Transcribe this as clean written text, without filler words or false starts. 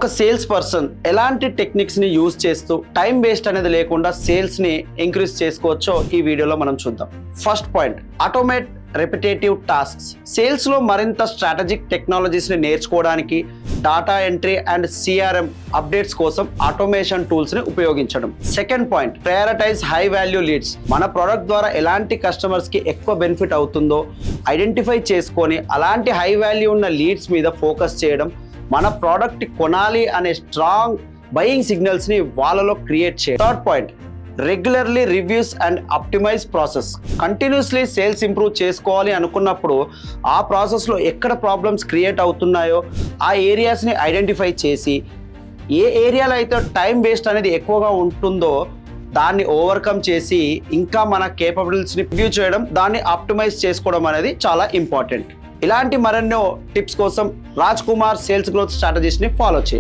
ఒక sales person ఎలాంటి techniques ని యూజ్ చేస్తూ టైం వేస్ట్ అనేది లేకుండా సేల్స్ ని ఇంక్రీజ్ చేసుకోవచ్చో ఈ వీడియోలో మనం చూద్దాం. First point, automate repetitive tasks. Sales లో మరింత స్ట్రాటజిక్ టెక్నాలజీస్ ని నేర్చుకోవడానికి data entry and CRM updates కోసం ఆటోమేషన్ టూల్స్ ని ఉపయోగించడం. Second point, prioritise high value leads. మన ప్రోడక్ట్ ద్వారా ఎలాంటి కస్టమర్స్ కి ఎక్కువ బెనిఫిట్ అవుతుందో ఐడెంటిఫై చేసుకొని అలాంటి హై వాల్యూ ఉన్న లీడ్స్ మీద ఫోకస్ చేయడం, మన ప్రోడక్ట్ కొనాలి అనే స్ట్రాంగ్ బయింగ్ సిగ్నల్స్ ని వాళ్ళలో క్రియేట్ చేయడం. Third point, regularly reviews and optimise process. Continuously sales improve చేసుకోవాలి అనుకున్నప్పుడు ఆ ప్రాసెస్లో ఎక్కడ ప్రాబ్లమ్స్ క్రియేట్ అవుతున్నాయో ఆ ఏరియాస్ని ఐడెంటిఫై చేసి ఏ ఏరియాలో అయితే టైం వేస్ట్ అనేది ఎక్కువగా ఉంటుందో దాన్ని ఓవర్కమ్ చేసి ఇంకా మన కేపబిలిటీస్ని రివ్యూ చేయడం, దాన్ని ఆప్టిమైజ్ చేసుకోవడం అనేది చాలా ఇంపార్టెంట్. ఇలాంటి మరెన్నో టిప్స్ కోసం రాజ్ కుమార్ సేల్స్ గ్రోత్ స్ట్రాటజీస్ని ఫాలో చేయండి.